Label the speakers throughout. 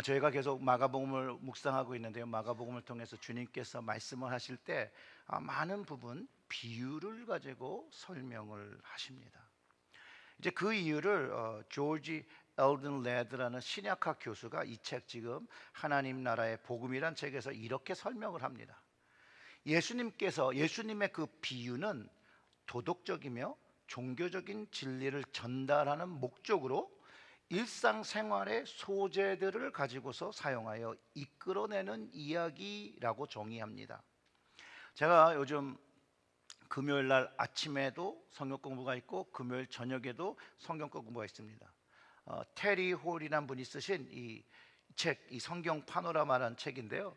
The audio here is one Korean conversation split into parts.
Speaker 1: 저희가 계속 마가복음을 묵상하고 있는데요, 마가복음을 통해서 주님께서 말씀을 하실 때 많은 부분 비유를 가지고 설명을 하십니다. 이제 그 이유를 조지 엘든 레드라는 신약학 교수가 이 책, 지금 하나님 나라의 복음이란 책에서 이렇게 설명을 합니다. 예수님의 그 비유는 도덕적이며 종교적인 진리를 전달하는 목적으로 일상생활의 소재들을 가지고서 사용하여 이끌어내는 이야기라고 정의합니다. 제가 요즘 금요일 날 아침에도 성경 공부가 있고 금요일 저녁에도 성경 공부가 있습니다. 테리 홀이라는 분이 쓰신 이 책, 이 성경 파노라마라는 책인데요,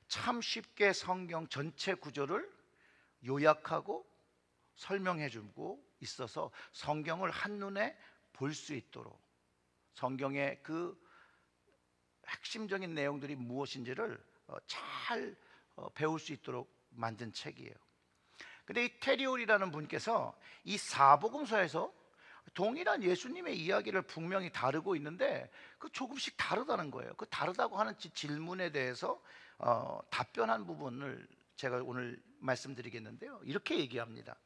Speaker 1: 참 쉽게 성경 전체 구조를 요약하고 설명해 주고 있어서 성경을 한눈에 볼 수 있도록, 성경의 그 핵심적인 내용들이 무엇인지를 잘 배울 수 있도록 만든 책이에요. 근데 이 테리올이라는 분께서 이 사복음서에서 동일한 예수님의 이야기를 분명히 다루고 있는데 그 조금씩 다르다는 거예요. 그 다르다고 하는 질문에 대해서 답변한 부분을 제가 오늘 말씀드리겠는데요, 이렇게 얘기합니다.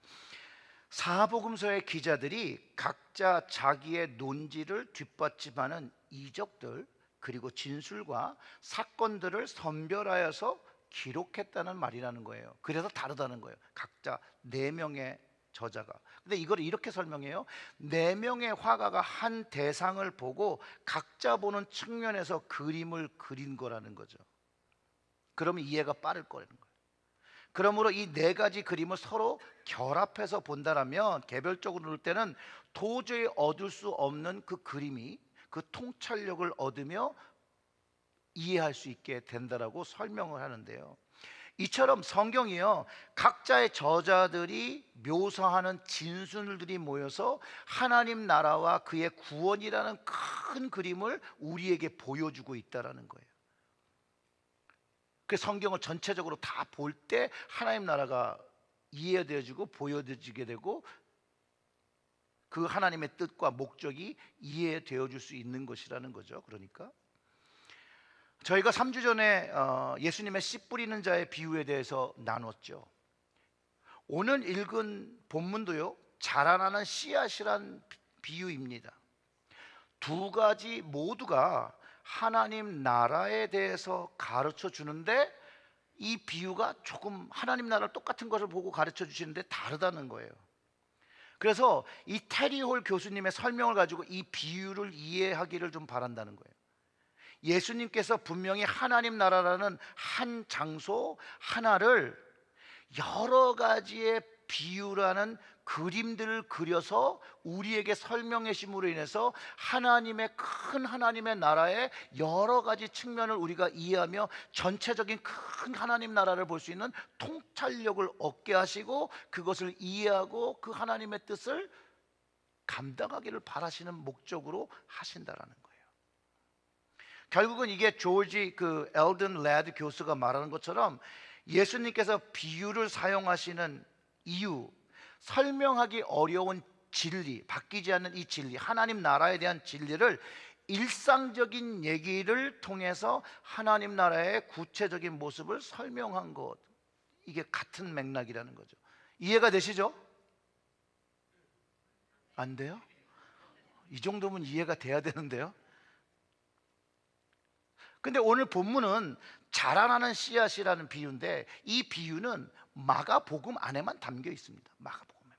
Speaker 1: 사복음서의 기자들이 각자 자기의 논지를 뒷받침하는 이적들 그리고 진술과 사건들을 선별하여서 기록했다는 말이라는 거예요. 그래서 다르다는 거예요. 각자 4명의 저자가. 근데 이걸 이렇게 설명해요. 4명의 화가가 한 대상을 보고 각자 보는 측면에서 그림을 그린 거라는 거죠. 그러면 이해가 빠를 거라는 거예요. 그러므로 이 4가지 그림을 서로 결합해서 본다라면, 개별적으로 볼 때는 도저히 얻을 수 없는 그 그림이 그 통찰력을 얻으며 이해할 수 있게 된다라고 설명을 하는데요, 이처럼 성경이요, 각자의 저자들이 묘사하는 진술들이 모여서 하나님 나라와 그의 구원이라는 큰 그림을 우리에게 보여주고 있다라는 거예요. 그 성경을 전체적으로 다 볼 때 하나님 나라가 이해되어지고 보여지게 되고 그 하나님의 뜻과 목적이 이해되어질 수 있는 것이라는 거죠. 그러니까 저희가 3주 전에 예수님의 씨 뿌리는 자의 비유에 대해서 나눴죠. 오늘 읽은 본문도요, 자라나는 씨앗이란 비유입니다. 2가지 모두가 하나님 나라에 대해서 가르쳐 주는데 이 비유가 조금 하나님 나라 똑같은 것을 보고 가르쳐 주시는데 다르다는 거예요. 그래서 이 테리 홀 교수님의 설명을 가지고 이 비유를 이해하기를 좀 바란다는 거예요. 예수님께서 분명히 하나님 나라라는 한 장소 하나를 여러 가지의 비유라는 그림들을 그려서 우리에게 설명해 주심으로 인해서 하나님의 나라의 여러 가지 측면을 우리가 이해하며 전체적인 큰 하나님 나라를 볼 수 있는 통찰력을 얻게 하시고 그것을 이해하고 그 하나님의 뜻을 감당하기를 바라시는 목적으로 하신다라는 거예요. 결국은 이게 조지 엘든 레드 교수가 말하는 것처럼 예수님께서 비유를 사용하시는 이유, 설명하기 어려운 진리, 바뀌지 않는 이 진리, 하나님 나라에 대한 진리를 일상적인 얘기를 통해서 하나님 나라의 구체적인 모습을 설명한 것, 이게 같은 맥락이라는 거죠. 이해가 되시죠? 안 돼요? 이 정도면 이해가 돼야 되는데요. 근데 오늘 본문은 자라나는 씨앗이라는 비유인데 이 비유는 마가복음 안에만 담겨 있습니다. 마가복음에만.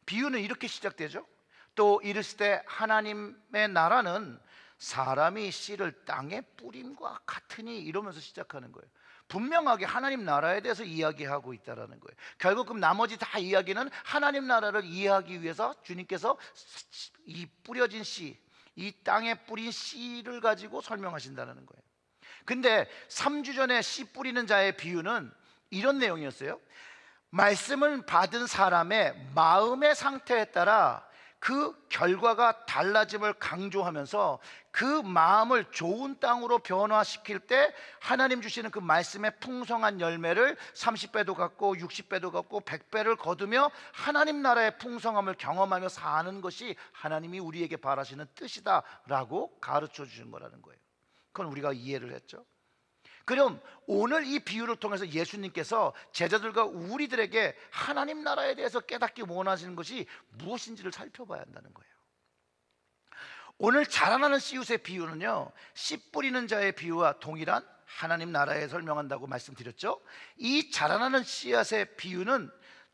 Speaker 1: 비유는 이렇게 시작되죠. 또 이르실 때 하나님의 나라는 사람이 씨를 땅에 뿌림과 같으니, 이러면서 시작하는 거예요. 분명하게 하나님 나라에 대해서 이야기하고 있다는 거예요. 결국 그 나머지 다 이야기는 하나님 나라를 이해하기 위해서 주님께서 이 뿌려진 씨, 이 땅에 뿌린 씨를 가지고 설명하신다는 거예요. 근데 3주 전에 씨 뿌리는 자의 비유는 이런 내용이었어요. 말씀을 받은 사람의 마음의 상태에 따라 그 결과가 달라짐을 강조하면서 그 마음을 좋은 땅으로 변화시킬 때 하나님 주시는 그 말씀의 풍성한 열매를 30배도 갖고 60배도 갖고 100배를 거두며 하나님 나라의 풍성함을 경험하며 사는 것이 하나님이 우리에게 바라시는 뜻이다 라고 가르쳐 주신 거라는 거예요. 그건 우리가 이해를 했죠. 그럼 오늘 이 비유를 통해서 예수님께서 제자들과 우리들에게 하나님 나라에 대해서 깨닫기 원하시는 것이 무엇인지를 살펴봐야 한다는 거예요. 오늘 자라나는 씨앗의 비유는요, 씨 뿌리는 자의 비유와 동일한 하나님 나라에 설명한다고 말씀드렸죠. 이 자라나는 씨앗의 비유는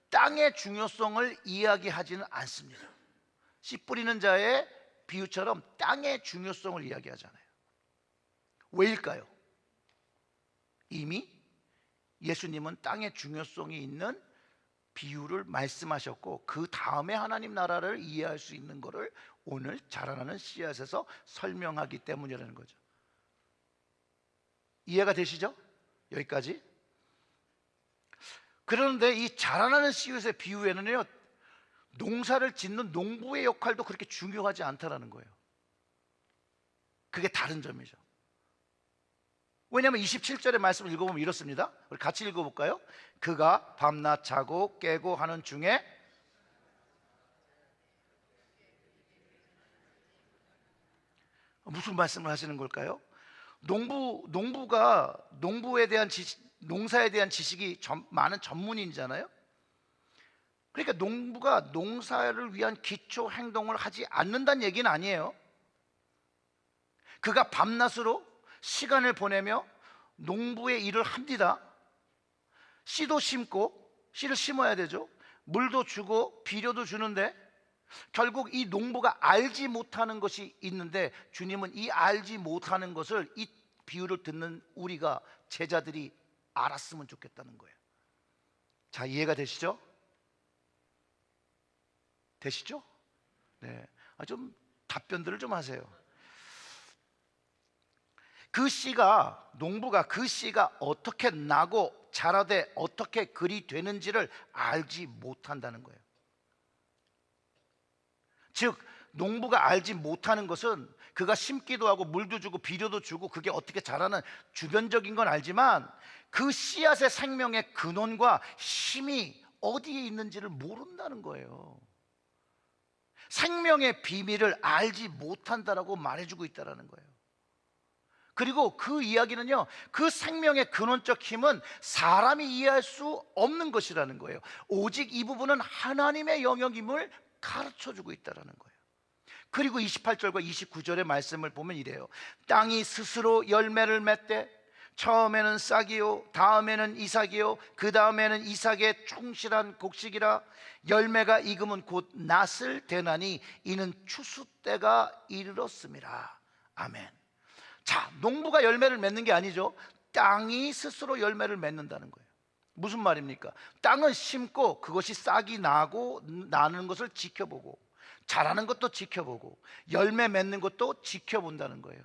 Speaker 1: 땅의 중요성을 이야기하지는 않습니다. 씨 뿌리는 자의 비유처럼 땅의 중요성을 이야기하잖아요. 왜일까요? 이미 예수님은 땅의 중요성이 있는 비유를 말씀하셨고 그 다음에 하나님 나라를 이해할 수 있는 것을 오늘 자라나는 씨앗에서 설명하기 때문이라는 거죠. 이해가 되시죠? 여기까지. 그런데 이 자라나는 씨앗의 비유에는요, 농사를 짓는 농부의 역할도 그렇게 중요하지 않다라는 거예요. 그게 다른 점이죠. 왜냐하면 27절의 말씀을 읽어보면 이렇습니다. 우리 같이 읽어볼까요? 그가 밤낮 자고 깨고 하는 중에 무슨 말씀을 하시는 걸까요? 농부가 농부에 대한 농사에 대한 지식이 많은 전문인이잖아요. 그러니까 농부가 농사를 위한 기초 행동을 하지 않는다는 얘기는 아니에요. 그가 밤낮으로 시간을 보내며 농부의 일을 합니다. 씨도 심고, 씨를 심어야 되죠. 물도 주고 비료도 주는데 결국 이 농부가 알지 못하는 것이 있는데 주님은 이 알지 못하는 것을 이 비유를 듣는 우리가 제자들이 알았으면 좋겠다는 거예요. 자, 이해가 되시죠? 되시죠? 네. 좀 답변들을 좀 하세요. 그 씨가, 농부가 그 씨가 어떻게 나고 자라되 어떻게 글이 되는지를 알지 못한다는 거예요. 즉 농부가 알지 못하는 것은 그가 심기도 하고 물도 주고 비료도 주고 그게 어떻게 자라는 주변적인 건 알지만 그 씨앗의 생명의 근원과 힘이 어디에 있는지를 모른다는 거예요. 생명의 비밀을 알지 못한다라고 말해주고 있다는 거예요. 그리고 그 이야기는요, 그 생명의 근원적 힘은 사람이 이해할 수 없는 것이라는 거예요. 오직 이 부분은 하나님의 영역임을 가르쳐주고 있다는 거예요. 그리고 28절과 29절의 말씀을 보면 이래요. 땅이 스스로 열매를 맺되 처음에는 싹이요 다음에는 이삭이요 그 다음에는 이삭의 충실한 곡식이라 열매가 익으면 곧 낫을 대나니 이는 추수 때가 이르렀음이라. 아멘. 자, 농부가 열매를 맺는 게 아니죠. 땅이 스스로 열매를 맺는다는 거예요. 무슨 말입니까? 땅은 심고 그것이 싹이 나고 나는 것을 지켜보고 자라는 것도 지켜보고 열매 맺는 것도 지켜본다는 거예요.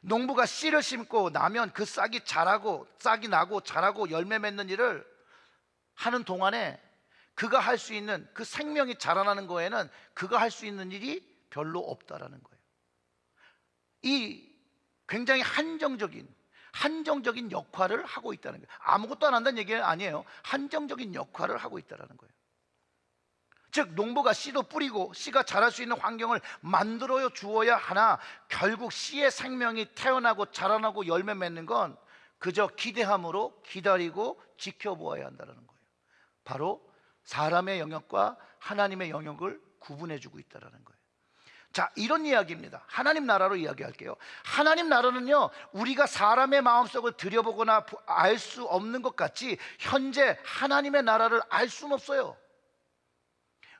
Speaker 1: 농부가 씨를 심고 나면 그 싹이 자라고 싹이 나고 자라고 열매 맺는 일을 하는 동안에 그가 할 수 있는 그 생명이 자라나는 거에는 그가 할 수 있는 일이 별로 없다라는 거예요. 이 굉장히 한정적인 역할을 하고 있다는 거예요. 아무것도 안 한다는 얘기는 아니에요. 한정적인 역할을 하고 있다는 거예요. 즉 농부가 씨도 뿌리고 씨가 자랄 수 있는 환경을 만들어 주어야 하나 결국 씨의 생명이 태어나고 자라나고 열매 맺는 건 그저 기대함으로 기다리고 지켜보아야 한다는 거예요. 바로 사람의 영역과 하나님의 영역을 구분해 주고 있다는 거예요. 자, 이런 이야기입니다. 하나님 나라로 이야기할게요. 하나님 나라는요, 우리가 사람의 마음속을 들여보거나 알 수 없는 것 같이 현재 하나님의 나라를 알 수는 없어요.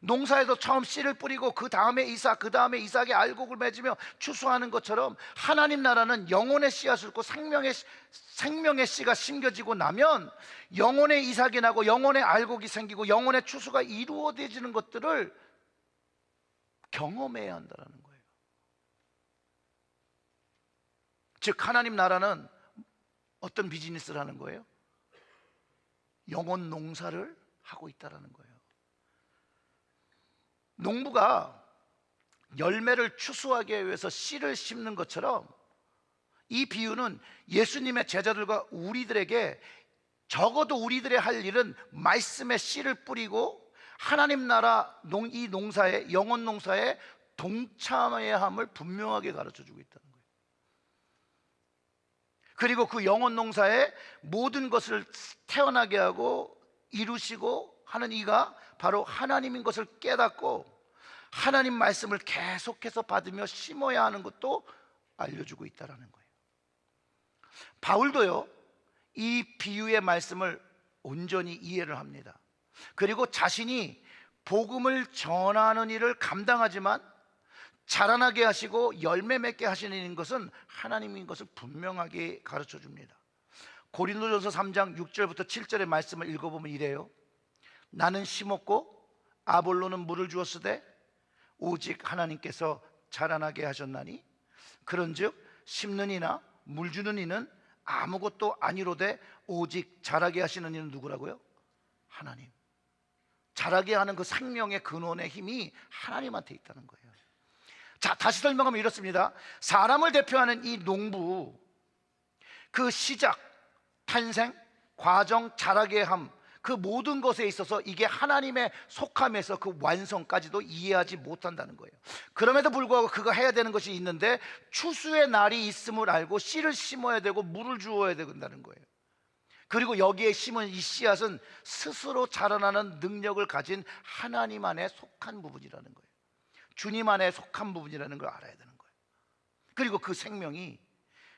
Speaker 1: 농사에서 처음 씨를 뿌리고 그 다음에 이삭, 그 다음에 이삭의 알곡을 맺으며 추수하는 것처럼 하나님 나라는 영혼의 씨앗을 고 생명의 씨가 심겨지고 나면 영혼의 이삭이 나고 영혼의 알곡이 생기고 영혼의 추수가 이루어지는 것들을 경험해야 한다는 거예요. 즉 하나님 나라는 어떤 비즈니스를 하는 거예요? 영혼 농사를 하고 있다는 거예요. 농부가 열매를 추수하기 위해서 씨를 심는 것처럼 이 비유는 예수님의 제자들과 우리들에게 적어도 우리들의 할 일은 말씀의 씨를 뿌리고 하나님 나라 이 농사에 영혼 농사에 동참해야 함을 분명하게 가르쳐 주고 있다는 거예요. 그리고 그 영혼 농사에 모든 것을 태어나게 하고 이루시고 하는 이가 바로 하나님인 것을 깨닫고 하나님 말씀을 계속해서 받으며 심어야 하는 것도 알려주고 있다는 거예요. 바울도요, 이 비유의 말씀을 온전히 이해를 합니다. 그리고 자신이 복음을 전하는 일을 감당하지만 자라나게 하시고 열매 맺게 하시는 것은 하나님인 것을 분명하게 가르쳐 줍니다. 고린도전서 3장 6절부터 7절의 말씀을 읽어보면 이래요. 나는 심었고 아볼로는 물을 주었으되 오직 하나님께서 자라나게 하셨나니 그런즉 심는 이나 물 주는 이는 아무것도 아니로되 오직 자라게 하시는 이는 누구라고요? 하나님. 자라게 하는 그 생명의 근원의 힘이 하나님한테 있다는 거예요. 자, 다시 설명하면 이렇습니다. 사람을 대표하는 이 농부, 그 시작, 탄생, 과정, 자라게 함, 그 모든 것에 있어서 이게 하나님의 속함에서 그 완성까지도 이해하지 못한다는 거예요. 그럼에도 불구하고 그가 해야 되는 것이 있는데 추수의 날이 있음을 알고 씨를 심어야 되고 물을 주어야 된다는 거예요. 그리고 여기에 심은 이 씨앗은 스스로 자라나는 능력을 가진 하나님 안에 속한 부분이라는 거예요. 주님 안에 속한 부분이라는 걸 알아야 되는 거예요. 그리고 그 생명이,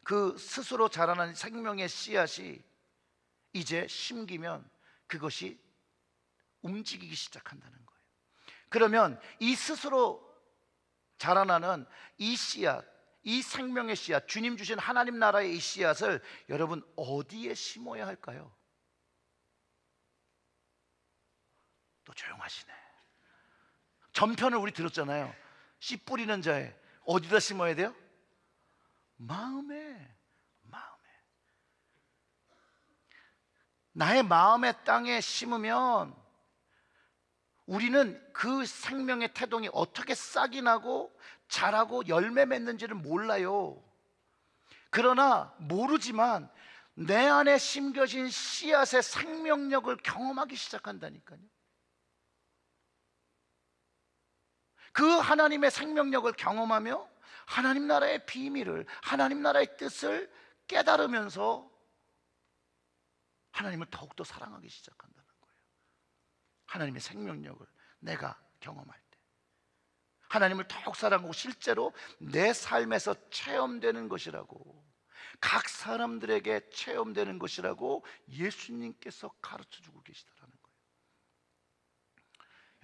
Speaker 1: 그 스스로 자라나는 생명의 씨앗이 이제 심기면 그것이 움직이기 시작한다는 거예요. 그러면 이 스스로 자라나는 이 씨앗, 이 생명의 씨앗, 주님 주신 하나님 나라의 이 씨앗을 여러분 어디에 심어야 할까요? 또 조용하시네. 전편을 우리 들었잖아요. 씨 뿌리는 자에 어디다 심어야 돼요? 마음에. 나의 마음의 땅에 심으면 우리는 그 생명의 태동이 어떻게 싹이 나고 자라고 열매 맺는지를 몰라요. 그러나 모르지만 내 안에 심겨진 씨앗의 생명력을 경험하기 시작한다니까요. 그 하나님의 생명력을 경험하며 하나님 나라의 비밀을, 하나님 나라의 뜻을 깨달으면서 하나님을 더욱더 사랑하기 시작한다는 거예요. 하나님의 생명력을 내가 경험할 때 하나님을 더욱 사랑하고 실제로 내 삶에서 체험되는 것이라고, 각 사람들에게 체험되는 것이라고 예수님께서 가르쳐주고 계시다는 거예요.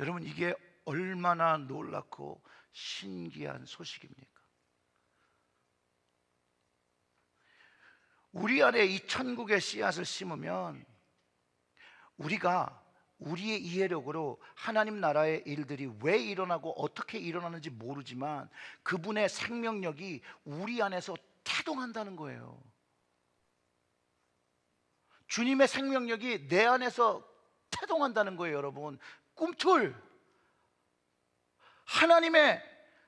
Speaker 1: 여러분, 이게 얼마나 놀랍고 신기한 소식입니까? 우리 안에 이 천국의 씨앗을 심으면 우리가 우리의 이해력으로 하나님 나라의 일들이 왜 일어나고 어떻게 일어나는지 모르지만 그분의 생명력이 우리 안에서 태동한다는 거예요. 주님의 생명력이 내 안에서 태동한다는 거예요. 여러분, 꿈틀 하나님의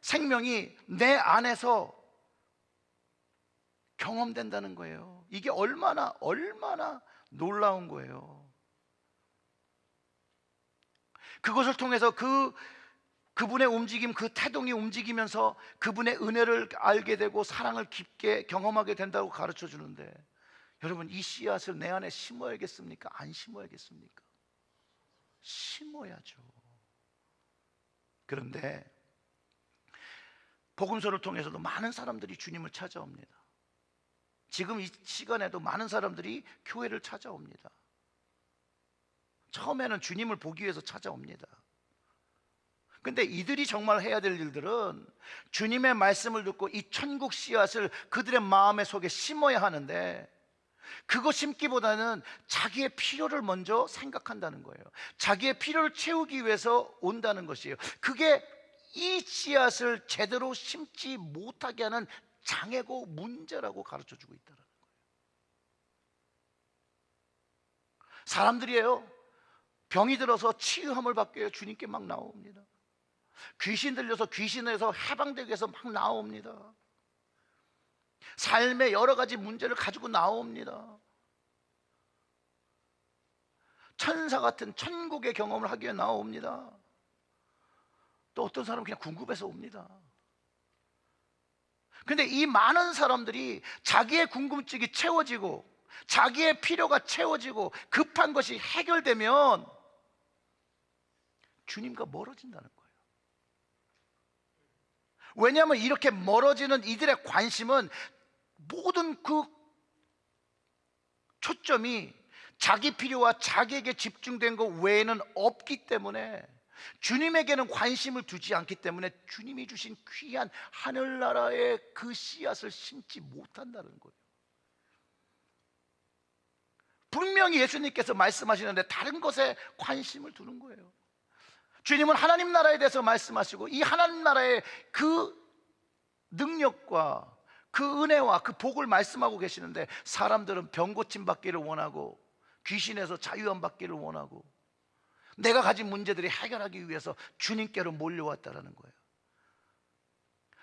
Speaker 1: 생명이 내 안에서 경험된다는 거예요. 이게 얼마나 놀라운 거예요. 그것을 통해서 그분의 움직임, 그 태동이 움직이면서 그분의 은혜를 알게 되고 사랑을 깊게 경험하게 된다고 가르쳐 주는데, 여러분, 이 씨앗을 내 안에 심어야겠습니까? 안 심어야겠습니까? 심어야죠. 그런데 복음서를 통해서도 많은 사람들이 주님을 찾아옵니다. 지금 이 시간에도 많은 사람들이 교회를 찾아옵니다. 처음에는 주님을 보기 위해서 찾아옵니다. 근데 이들이 정말 해야 될 일들은 주님의 말씀을 듣고 이 천국 씨앗을 그들의 마음의 속에 심어야 하는데, 그거 심기보다는 자기의 필요를 먼저 생각한다는 거예요. 자기의 필요를 채우기 위해서 온다는 것이에요. 그게 이 씨앗을 제대로 심지 못하게 하는 장애고 문제라고 가르쳐주고 있다는 거예요. 사람들이에요, 병이 들어서 치유함을 받기 위해 주님께 막 나옵니다. 귀신 들려서 귀신에서 해방되기 위해서 막 나옵니다. 삶의 여러 가지 문제를 가지고 나옵니다. 천사 같은 천국의 경험을 하기 위해 나옵니다. 또 어떤 사람은 그냥 궁금해서 옵니다. 근데 이 많은 사람들이 자기의 궁금증이 채워지고 자기의 필요가 채워지고 급한 것이 해결되면 주님과 멀어진다는 거예요. 왜냐하면 이렇게 멀어지는 이들의 관심은 모든 그 초점이 자기 필요와 자기에게 집중된 것 외에는 없기 때문에, 주님에게는 관심을 두지 않기 때문에 주님이 주신 귀한 하늘나라의 그 씨앗을 심지 못한다는 거예요. 분명히 예수님께서 말씀하시는데 다른 것에 관심을 두는 거예요. 주님은 하나님 나라에 대해서 말씀하시고 이 하나님 나라의 그 능력과 그 은혜와 그 복을 말씀하고 계시는데, 사람들은 병 고침 받기를 원하고 귀신에서 자유함 받기를 원하고 내가 가진 문제들이 해결하기 위해서 주님께로 몰려왔다라는 거예요.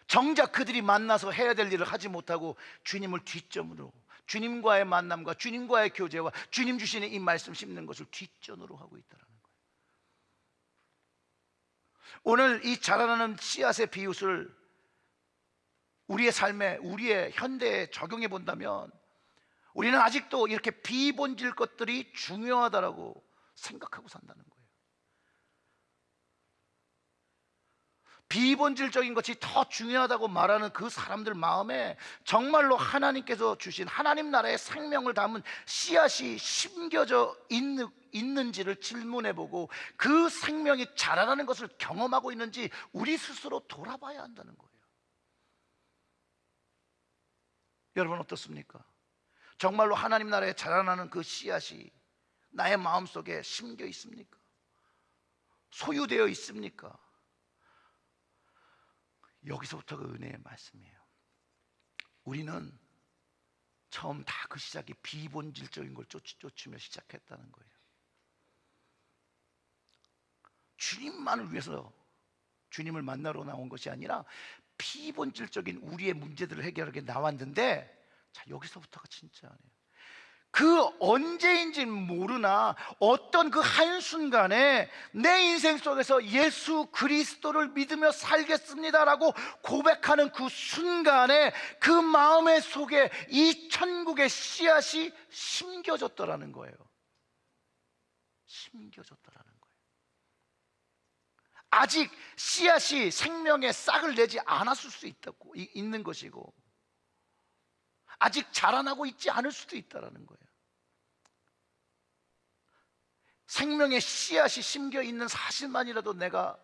Speaker 1: 정작 그들이 만나서 해야 될 일을 하지 못하고 주님을 뒷점으로, 주님과의 만남과 주님과의 교제와 주님 주시는 이 말씀 씹는 것을 뒷전으로 하고 있다는 거예요. 오늘 이 자라나는 씨앗의 비유를 우리의 삶에, 우리의 현대에 적용해 본다면 우리는 아직도 이렇게 비본질 것들이 중요하다라고 생각하고 산다는 거예요. 비본질적인 것이 더 중요하다고 말하는 그 사람들 마음에 정말로 하나님께서 주신 하나님 나라의 생명을 담은 씨앗이 심겨져 있는지를 질문해보고 그 생명이 자라나는 것을 경험하고 있는지 우리 스스로 돌아봐야 한다는 거예요. 여러분 어떻습니까? 정말로 하나님 나라에 자라나는 그 씨앗이 나의 마음속에 심겨 있습니까? 소유되어 있습니까? 여기서부터가 은혜의 말씀이에요. 우리는 처음 다 그 시작이 비본질적인 걸 쫓으며 시작했다는 거예요. 주님만을 위해서 주님을 만나러 나온 것이 아니라 비본질적인 우리의 문제들을 해결하게 나왔는데, 자, 여기서부터가 진짜네요. 그 언제인지 모르나 어떤 그 한순간에 내 인생 속에서 예수 그리스도를 믿으며 살겠습니다라고 고백하는 그 순간에 그 마음의 속에 이 천국의 씨앗이 심겨졌더라는 거예요. 심겨졌더라는 거예요. 아직 씨앗이 생명의 싹을 내지 않았을 수 있는 것이고 아직 자라나고 있지 않을 수도 있다는 거예요. 생명의 씨앗이 심겨 있는 사실만이라도 내가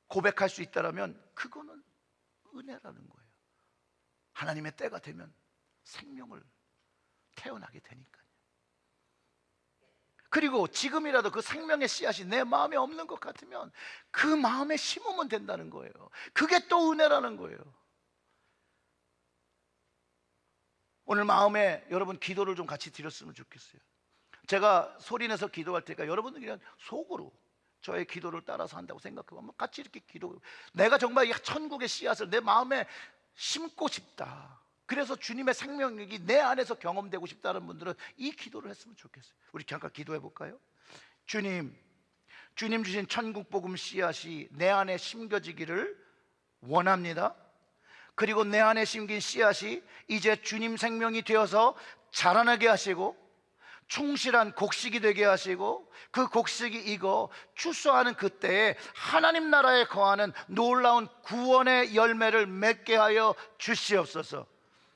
Speaker 1: 고백할 수 있다면 그거는 은혜라는 거예요. 하나님의 때가 되면 생명을 태어나게 되니까요. 그리고 지금이라도 그 생명의 씨앗이 내 마음에 없는 것 같으면 그 마음에 심으면 된다는 거예요. 그게 또 은혜라는 거예요. 오늘 마음에 여러분 기도를 좀 같이 드렸으면 좋겠어요. 제가 소리내서 기도할 테니까 여러분들 그냥 속으로 저의 기도를 따라서 한다고 생각하고 같이 이렇게 기도, 내가 정말 이 천국의 씨앗을 내 마음에 심고 싶다, 그래서 주님의 생명력이 내 안에서 경험되고 싶다는 분들은 이 기도를 했으면 좋겠어요. 우리 잠깐 기도해 볼까요? 주님 주신 천국 복음 씨앗이 내 안에 심겨지기를 원합니다. 그리고 내 안에 심긴 씨앗이 이제 주님 생명이 되어서 자라나게 하시고 충실한 곡식이 되게 하시고 그 곡식이 익어 추수하는 그때에 하나님 나라에 거하는 놀라운 구원의 열매를 맺게 하여 주시옵소서.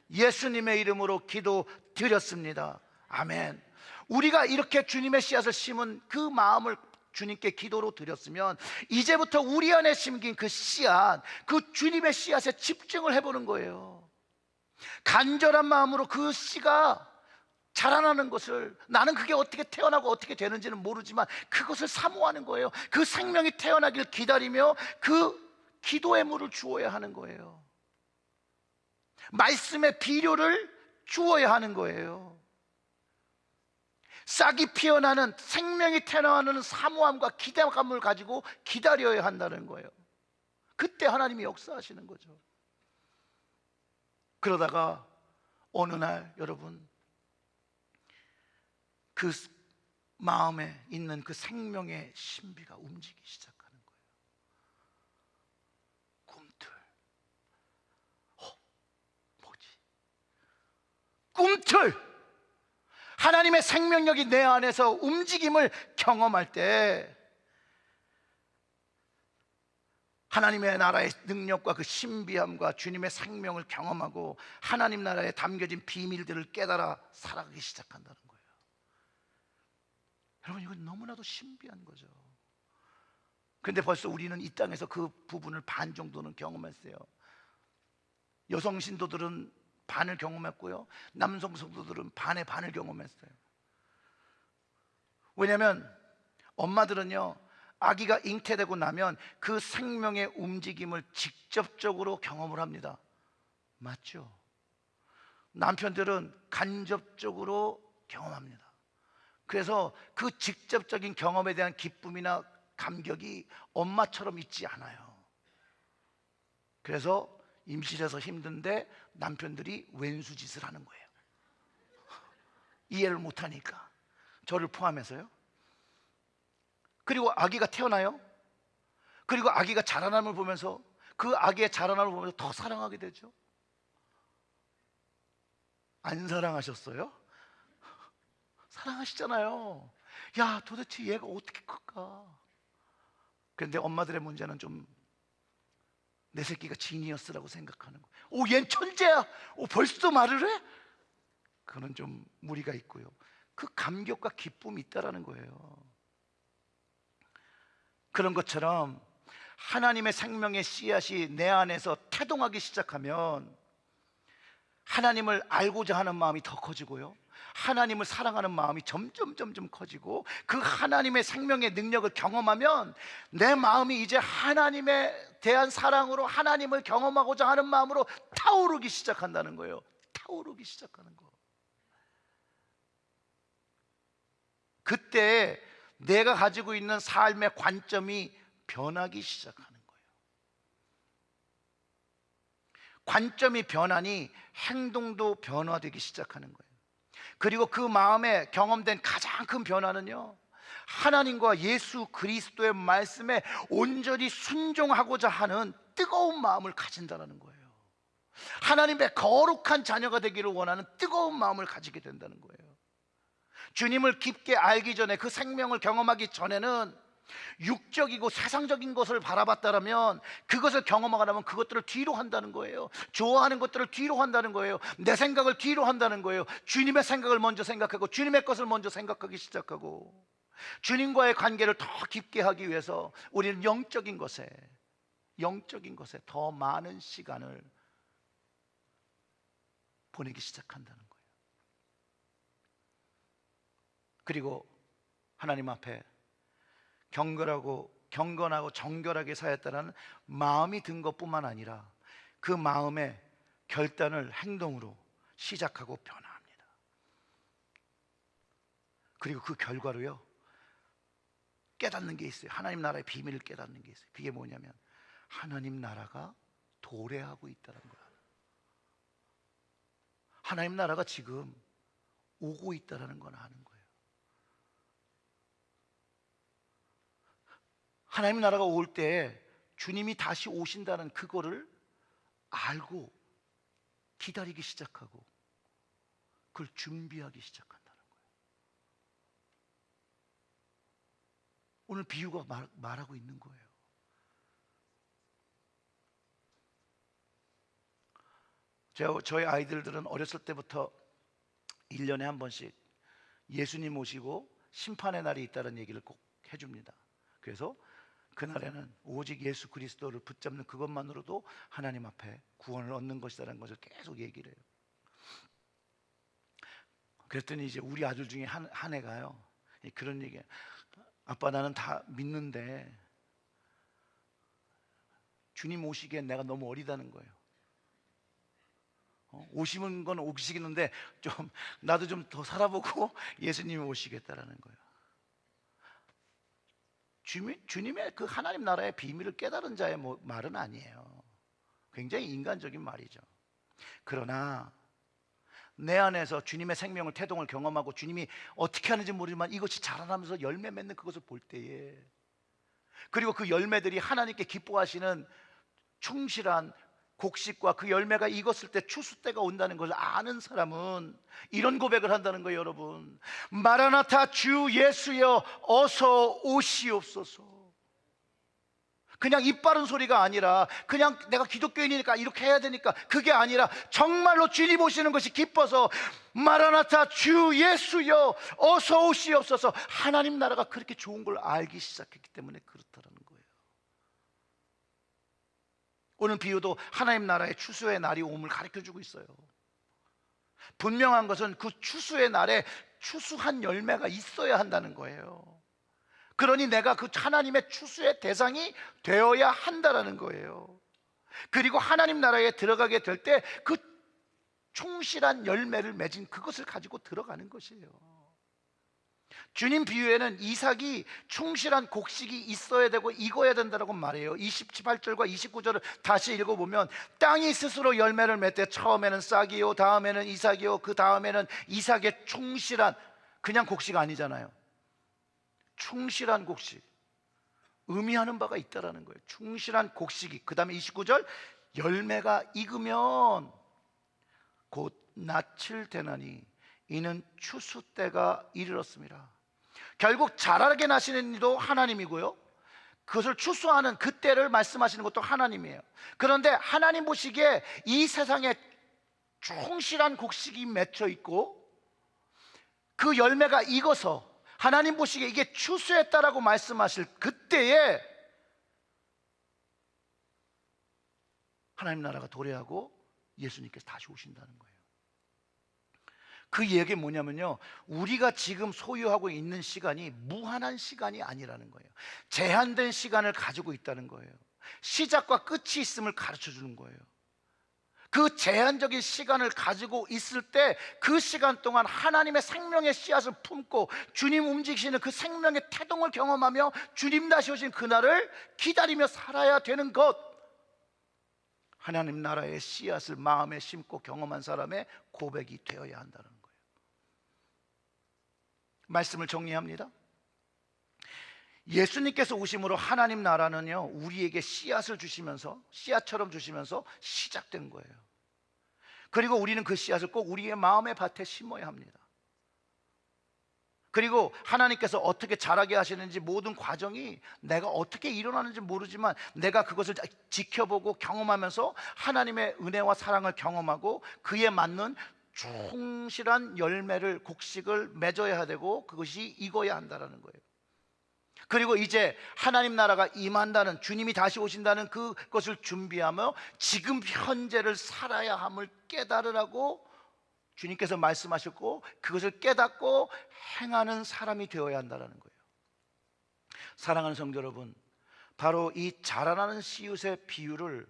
Speaker 1: 예수님의 이름으로 기도드렸습니다. 아멘. 우리가 이렇게 주님의 씨앗을 심은 그 마음을 주님께 기도로 드렸으면 이제부터 우리 안에 심긴 그 씨앗, 그 주님의 씨앗에 집중을 해보는 거예요. 간절한 마음으로 그 씨가 자라나는 것을, 나는 그게 어떻게 태어나고 어떻게 되는지는 모르지만 그것을 사모하는 거예요. 그 생명이 태어나길 기다리며 그 기도의 물을 주어야 하는 거예요. 말씀의 비료를 주어야 하는 거예요. 싹이 피어나는, 생명이 태어나는 사모함과 기대감을 가지고 기다려야 한다는 거예요. 그때 하나님이 역사하시는 거죠. 그러다가 어느 날 여러분, 그 마음에 있는 그 생명의 신비가 움직이기 시작하는 거예요. 꿈틀, 꿈틀, 하나님의 생명력이 내 안에서 움직임을 경험할 때 하나님의 나라의 능력과 그 신비함과 주님의 생명을 경험하고 하나님 나라에 담겨진 비밀들을 깨달아 살아가기 시작한다는 거예요. 여러분, 이건 너무나도 신비한 거죠. 그런데 벌써 우리는 이 땅에서 그 부분을 반 정도는 경험했어요. 여성 신도들은 반을 경험했고요, 남성 성도들은 반의 반을 경험했어요. 왜냐하면 엄마들은요, 아기가 잉태되고 나면 그 생명의 움직임을 직접적으로 경험을 합니다. 맞죠? 남편들은 간접적으로 경험합니다. 그래서 그 직접적인 경험에 대한 기쁨이나 감격이 엄마처럼 있지 않아요. 그래서 임신해서 힘든데 남편들이 왼수짓을 하는 거예요. 이해를 못하니까, 저를 포함해서요. 그리고 아기가 태어나요. 그리고 아기가 자라남을 보면서 그 아기의 자라남을 보면서 더 사랑하게 되죠. 안 사랑하셨어요? 사랑하시잖아요. 야, 도대체 얘가 어떻게 클까? 그런데 엄마들의 문제는 좀 내 새끼가 지니어스라고 생각하는 거예요. 오, 얜 천재야. 오, 벌써 말을 해? 그거는 좀 무리가 있고요. 그 감격과 기쁨이 있다라는 거예요. 그런 것처럼 하나님의 생명의 씨앗이 내 안에서 태동하기 시작하면 하나님을 알고자 하는 마음이 더 커지고요, 하나님을 사랑하는 마음이 점점 커지고, 그 하나님의 생명의 능력을 경험하면 내 마음이 이제 하나님에 대한 사랑으로 하나님을 경험하고자 하는 마음으로 타오르기 시작한다는 거예요. 타오르기 시작하는 거. 그때 내가 가지고 있는 삶의 관점이 변하기 시작하는 거예요. 관점이 변하니 행동도 변화되기 시작하는 거예요. 그리고 그 마음에 경험된 가장 큰 변화는요, 하나님과 예수 그리스도의 말씀에 온전히 순종하고자 하는 뜨거운 마음을 가진다는 거예요. 하나님의 거룩한 자녀가 되기를 원하는 뜨거운 마음을 가지게 된다는 거예요. 주님을 깊게 알기 전에, 그 생명을 경험하기 전에는 육적이고 세상적인 것을 바라봤다면, 그것을 경험하려면 그것들을 뒤로 한다는 거예요. 좋아하는 것들을 뒤로 한다는 거예요. 내 생각을 뒤로 한다는 거예요. 주님의 생각을 먼저 생각하고 주님의 것을 먼저 생각하기 시작하고, 주님과의 관계를 더 깊게 하기 위해서 우리는 영적인 것에 더 많은 시간을 보내기 시작한다는 거예요. 그리고 하나님 앞에 경건하고 정결하게 살았다는 마음이 든 것뿐만 아니라 그 마음의 결단을 행동으로 시작하고 변화합니다. 그리고 그 결과로요, 깨닫는 게 있어요. 하나님 나라의 비밀을 깨닫는 게 있어요. 그게 뭐냐면 하나님 나라가 도래하고 있다는 거예요. 하나님 나라가 지금 오고 있다는 건 아는 거예요. 하나님 나라가 올 때 주님이 다시 오신다는 그거를 알고 기다리기 시작하고 그걸 준비하기 시작한다는 거예요. 오늘 비유가 말하고 있는 거예요. 저희 아이들은 어렸을 때부터 1년에 한 번씩 예수님 오시고 심판의 날이 있다는 얘기를 꼭 해줍니다. 그래서 그날에는 오직 예수 그리스도를 붙잡는 그것만으로도 하나님 앞에 구원을 얻는 것이라는 것을 계속 얘기를 해요. 그랬더니 이제 우리 아들 중에 한 애가요, 그런 얘기예요. 아빠, 나는 다 믿는데 주님 오시기엔 내가 너무 어리다는 거예요. 오시는 건 오시겠는데 좀 나도 좀 더 살아보고 예수님이 오시겠다라는 거예요. 주님의 그 하나님 나라의 비밀을 깨달은 자의 말은 아니에요. 굉장히 인간적인 말이죠. 그러나 내 안에서 주님의 생명을, 태동을 경험하고 주님이 어떻게 하는지 모르지만 이것이 자라나면서 열매 맺는 그것을 볼 때에, 그리고 그 열매들이 하나님께 기뻐하시는 충실한 곡식과 그 열매가 익었을 때 추수 때가 온다는 것을 아는 사람은 이런 고백을 한다는 거예요. 여러분, 마라나타, 주 예수여 어서 오시옵소서. 그냥 입 바른 소리가 아니라, 그냥 내가 기독교인이니까 이렇게 해야 되니까, 그게 아니라 정말로 주님 오시는 것이 기뻐서 마라나타, 주 예수여 어서 오시옵소서. 하나님 나라가 그렇게 좋은 걸 알기 시작했기 때문에 그렇다는 거예요. 오늘 비유도 하나님 나라의 추수의 날이 옴을 가르쳐주고 있어요. 분명한 것은 그 추수의 날에 추수한 열매가 있어야 한다는 거예요. 그러니 내가 그 하나님의 추수의 대상이 되어야 한다는 거예요. 그리고 하나님 나라에 들어가게 될 때 그 충실한 열매를 맺은 그것을 가지고 들어가는 것이에요. 주님 비유에는 이삭이 충실한 곡식이 있어야 되고 익어야 된다고 말해요. 28절과 29절을 다시 읽어보면, 땅이 스스로 열매를 맺되 처음에는 싹이요, 다음에는 이삭이요, 그 다음에는 이삭의 충실한, 그냥 곡식 아니잖아요. 충실한 곡식, 의미하는 바가 있다라는 거예요. 충실한 곡식이, 그 다음에 29절, 열매가 익으면 곧 낯을 대나니 이는 추수 때가 이르렀습니다. 결국 자라게 나시는 이도 하나님이고요, 그것을 추수하는 그 때를 말씀하시는 것도 하나님이에요. 그런데 하나님 보시기에 이 세상에 충실한 곡식이 맺혀 있고 그 열매가 익어서 하나님 보시기에 이게 추수했다라고 말씀하실 그때에 하나님 나라가 도래하고 예수님께서 다시 오신다는 거예요. 그 얘기가 뭐냐면요, 우리가 지금 소유하고 있는 시간이 무한한 시간이 아니라는 거예요. 제한된 시간을 가지고 있다는 거예요. 시작과 끝이 있음을 가르쳐 주는 거예요. 그 제한적인 시간을 가지고 있을 때 그 시간 동안 하나님의 생명의 씨앗을 품고 주님 움직이시는 그 생명의 태동을 경험하며 주님 다시 오신 그날을 기다리며 살아야 되는 것, 하나님 나라의 씨앗을 마음에 심고 경험한 사람의 고백이 되어야 한다는 거예요. 말씀을 정리합니다. 예수님께서 오심으로 하나님 나라는요, 우리에게 씨앗을 주시면서, 씨앗처럼 주시면서 시작된 거예요. 그리고 우리는 그 씨앗을 꼭 우리의 마음의 밭에 심어야 합니다. 그리고 하나님께서 어떻게 자라게 하시는지 모든 과정이 내가 어떻게 일어나는지 모르지만 내가 그것을 지켜보고 경험하면서 하나님의 은혜와 사랑을 경험하고 그에 맞는 충실한 열매를, 곡식을 맺어야 되고 그것이 익어야 한다는 거예요. 그리고 이제 하나님 나라가 임한다는, 주님이 다시 오신다는 그것을 준비하며 지금 현재를 살아야 함을 깨달으라고 주님께서 말씀하셨고, 그것을 깨닫고 행하는 사람이 되어야 한다는 거예요. 사랑하는 성도 여러분, 바로 이 자라나는 씨앗의 비유를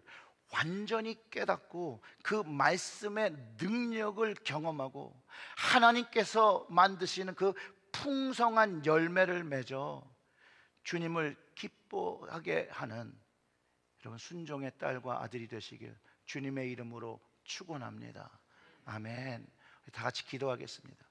Speaker 1: 완전히 깨닫고 그 말씀의 능력을 경험하고 하나님께서 만드시는 그 풍성한 열매를 맺어 주님을 기뻐하게 하는 여러분 순종의 딸과 아들이 되시길 주님의 이름으로 축원합니다. 아멘. 다 같이 기도하겠습니다.